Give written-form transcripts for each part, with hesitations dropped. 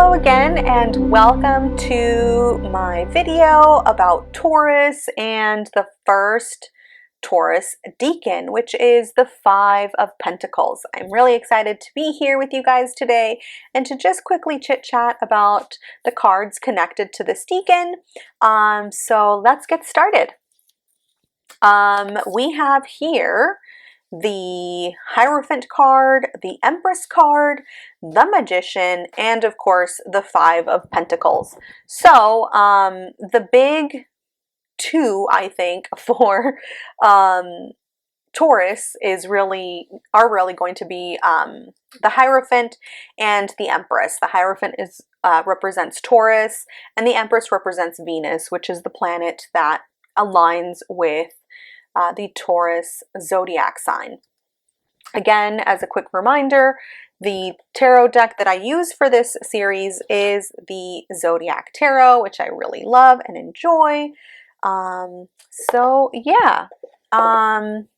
Hello again and welcome to my video about Taurus and the first Taurus Decan, which is the Five of Pentacles. I'm really excited to be here with you guys today and to just quickly chit chat about the cards connected to this Decan. So let's get started. We have here the Hierophant card, the Empress card, the Magician, and of course the Five of Pentacles. So the big two, I think, for Taurus are really going to be the Hierophant and the Empress. The Hierophant represents Taurus, and the Empress represents Venus, which is the planet that aligns with the Taurus zodiac sign. Again, as a quick reminder, the tarot deck that I use for this series is the Zodiac Tarot, which I really love and enjoy. So yeah. And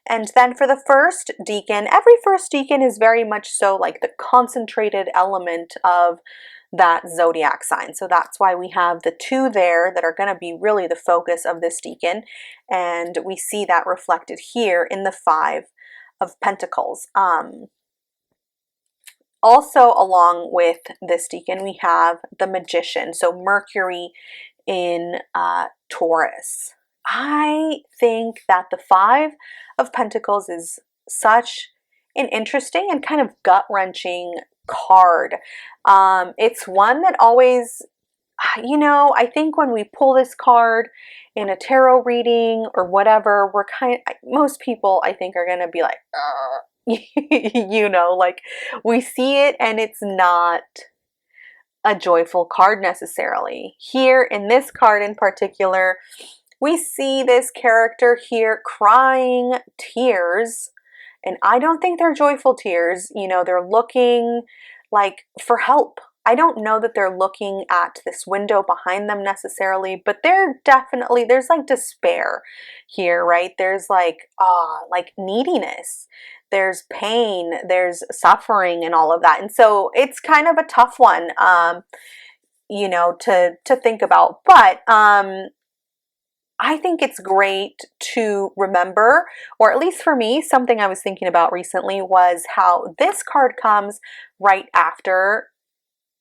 then for the first Decan, every first Decan is very much so like the concentrated element of that zodiac sign. So that's why we have the two there that are going to be really the focus of this Decan. And we see that reflected here in the Five of Pentacles. Also along with this Decan, we have the Magician. So Mercury in Taurus. I think that the Five of Pentacles is such an interesting and kind of gut-wrenching card. It's one that always, I think when we pull this card in a tarot reading or whatever, most people I think are going to be like, like we see it and it's not a joyful card necessarily. Here in this card in particular, we see this character here crying tears, and I don't think they're joyful tears. They're looking like for help. I don't know that they're looking at this window behind them necessarily, but there's like despair here, right? There's like neediness. There's pain, there's suffering and all of that. And so it's kind of a tough one, to think about. But I think it's great to remember, or at least for me, something I was thinking about recently was how this card comes right after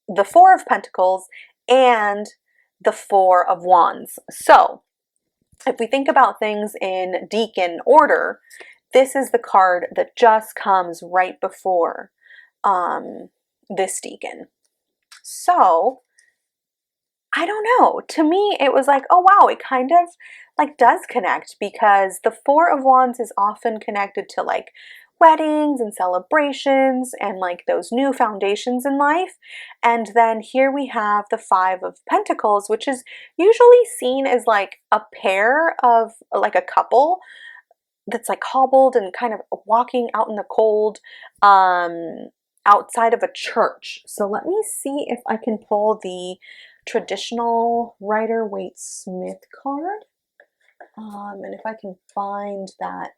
the Four of Pentacles and the Four of Wands. So if we think about things in Decan order, this is the card that just comes right before this Decan. So I don't know. To me, it was like, oh wow, it kind of like does connect, because the Four of Wands is often connected to like weddings and celebrations and like those new foundations in life. And then here we have the Five of Pentacles, which is usually seen as like a pair of like a couple that's like hobbled and kind of walking out in the cold outside of a church. So let me see if I can pull the traditional Rider-Waite-Smith card, and if I can find that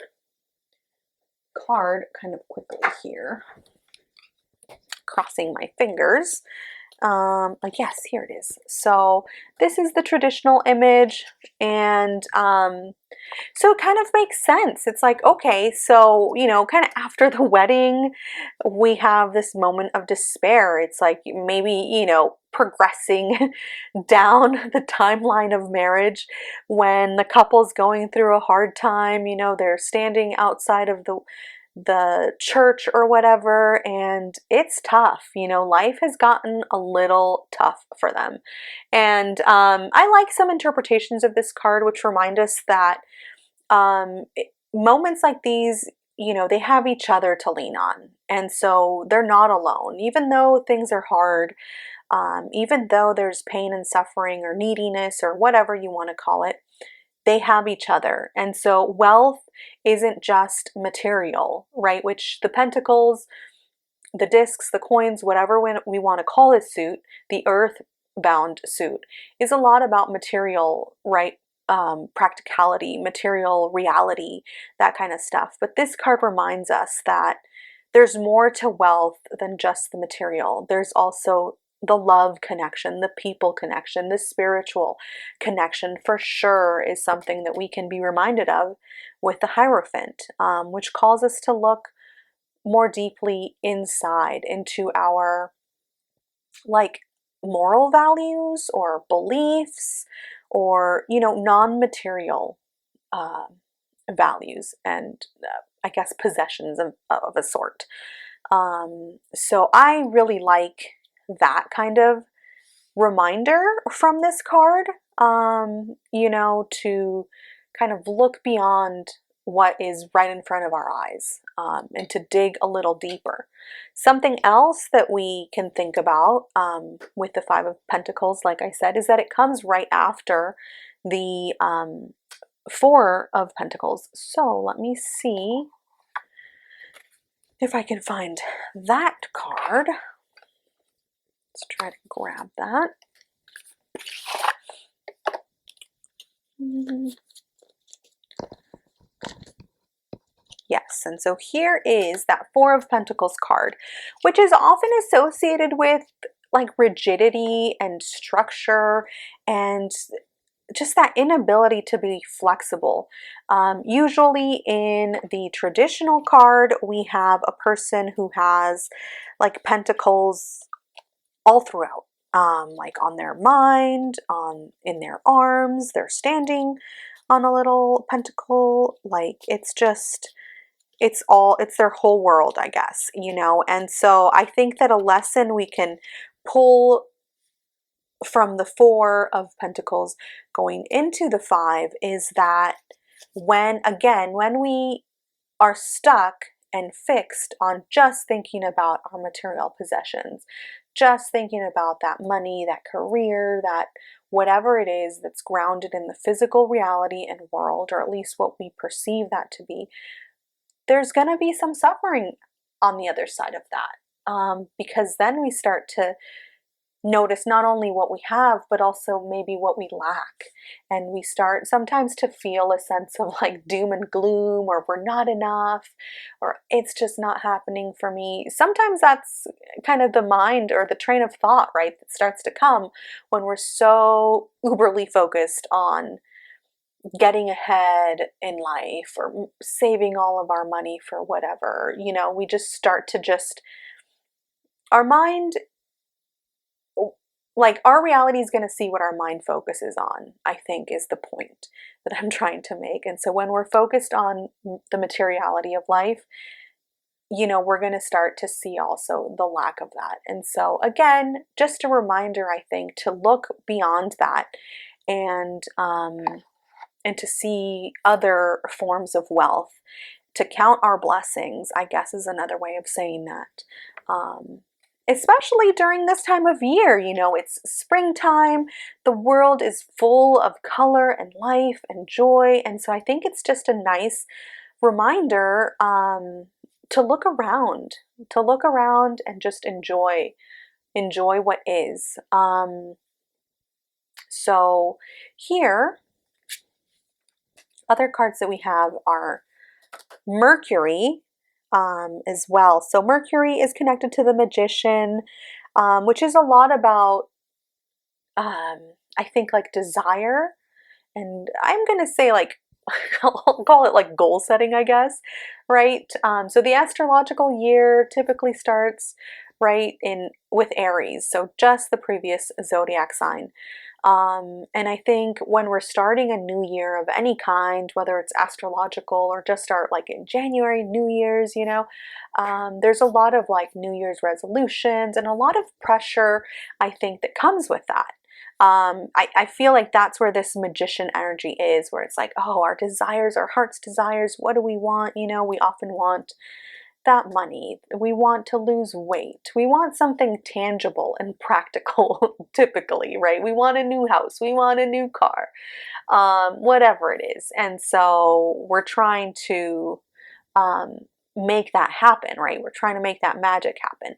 card kind of quickly here, crossing my fingers. Yes, here it is. So this is the traditional image, and so it kind of makes sense. It's like, okay, so kind of after the wedding we have this moment of despair. It's like maybe progressing down the timeline of marriage when the couple's going through a hard time. They're standing outside of the church or whatever, and it's tough. Life has gotten a little tough for them. And I like some interpretations of this card which remind us that moments like these, they have each other to lean on, and so they're not alone. Even though things are hard, even though there's pain and suffering or neediness or whatever you want to call it, they have each other. And so wealth isn't just material, right? Which the pentacles, the discs, the coins, whatever we want to call this suit, the earth-bound suit, is a lot about material, right? Practicality, material reality, that kind of stuff. But this card reminds us that there's more to wealth than just the material. There's also the love connection, the people connection, the spiritual connection for sure is something that we can be reminded of with the Hierophant, which calls us to look more deeply inside into our like moral values or beliefs or, you know, non-material uh, values and I guess possessions of a sort. So I really like that kind of reminder from this card, you know, to kind of look beyond what is right in front of our eyes, and to dig a little deeper. Something else that we can think about with the Five of Pentacles, like I said, is that it comes right after the Four of Pentacles. So let me see if I can find that card. Let's try to grab that. Yes, and so here is that Four of Pentacles card, which is often associated with like rigidity and structure and just that inability to be flexible. Usually in the traditional card, we have a person who has like pentacles all throughout, like on their mind, in their arms, they're standing on a little pentacle. Like it's just, it's their whole world, I guess, you know. And so I think that a lesson we can pull from the Four of Pentacles going into the Five is that when we are stuck and fixed on just thinking about our material possessions, just thinking about that money, that career, that whatever it is that's grounded in the physical reality and world, or at least what we perceive that to be, there's going to be some suffering on the other side of that. Because then we start to notice not only what we have, but also maybe what we lack. And we start sometimes to feel a sense of like doom and gloom, or we're not enough, or it's just not happening for me. Sometimes that's kind of the mind or the train of thought, right, that starts to come when we're so uberly focused on getting ahead in life or saving all of our money for whatever. You know, we just start to our mind, like our reality is going to see what our mind focuses on, I think is the point that I'm trying to make. And so when we're focused on the materiality of life, you know, we're going to start to see also the lack of that. And so again, just a reminder, I think, to look beyond that and to see other forms of wealth, to count our blessings, I guess is another way of saying that. Especially during this time of year, you know, it's springtime, the world is full of color and life and joy. And so I think it's just a nice reminder to look around, and just enjoy what is. So here, other cards that we have are Mercury as well. So Mercury is connected to the Magician, which is a lot about, I think, like desire. And I'm going to say like, I'll call it like goal setting, I guess, right? So the astrological year typically starts right in with Aries, so just the previous zodiac sign. And I think when we're starting a new year of any kind, whether it's astrological or just start like in January, New Year's, you know, there's a lot of like New Year's resolutions and a lot of pressure, I think, that comes with that. I feel like that's where this magician energy is, where it's like, oh, our desires, our heart's desires, what do we want? You know, we often want that money. We want to lose weight. We want something tangible and practical, typically, right? We want a new house. We want a new car, whatever it is. And so we're trying to make that happen, right? We're trying to make that magic happen.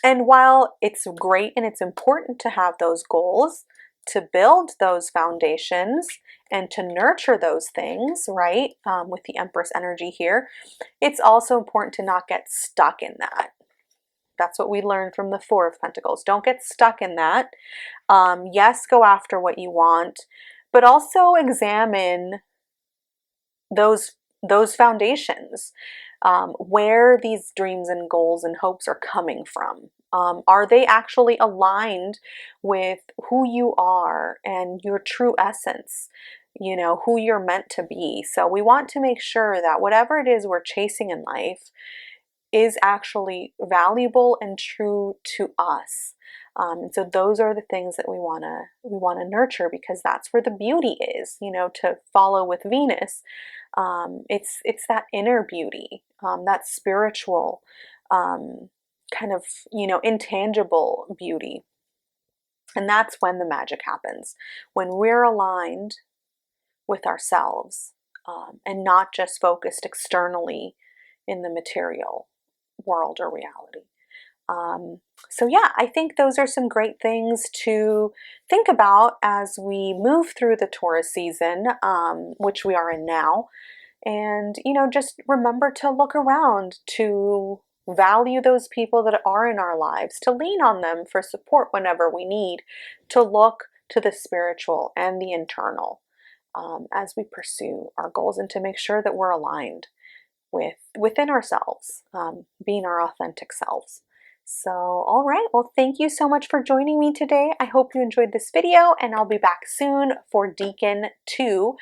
And while it's great and it's important to have those goals, to build those foundations and to nurture those things, right? With the Empress energy here, it's also important to not get stuck in that. That's what we learned from the Four of Pentacles. Don't get stuck in that. Yes, go after what you want, but also examine those foundations, where these dreams and goals and hopes are coming from. Are they actually aligned with who you are and your true essence? You know, who you're meant to be. So we want to make sure that whatever it is we're chasing in life is actually valuable and true to us. And so those are the things that we wanna nurture, because that's where the beauty is. You know, to follow with Venus, it's that inner beauty, that spiritual, kind of, you know, intangible beauty, and that's when the magic happens, when we're aligned with ourselves, and not just focused externally in the material world or reality. So yeah, I think those are some great things to think about as we move through the Taurus season, which we are in now. And, you know, just remember to look around, to value those people that are in our lives, to lean on them for support whenever we need, to look to the spiritual and the internal, as we pursue our goals, and to make sure that we're aligned within ourselves, being our authentic selves. So, all right, well, thank you so much for joining me today. I hope you enjoyed this video, and I'll be back soon for Decan 2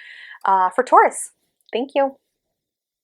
for Taurus. Thank you.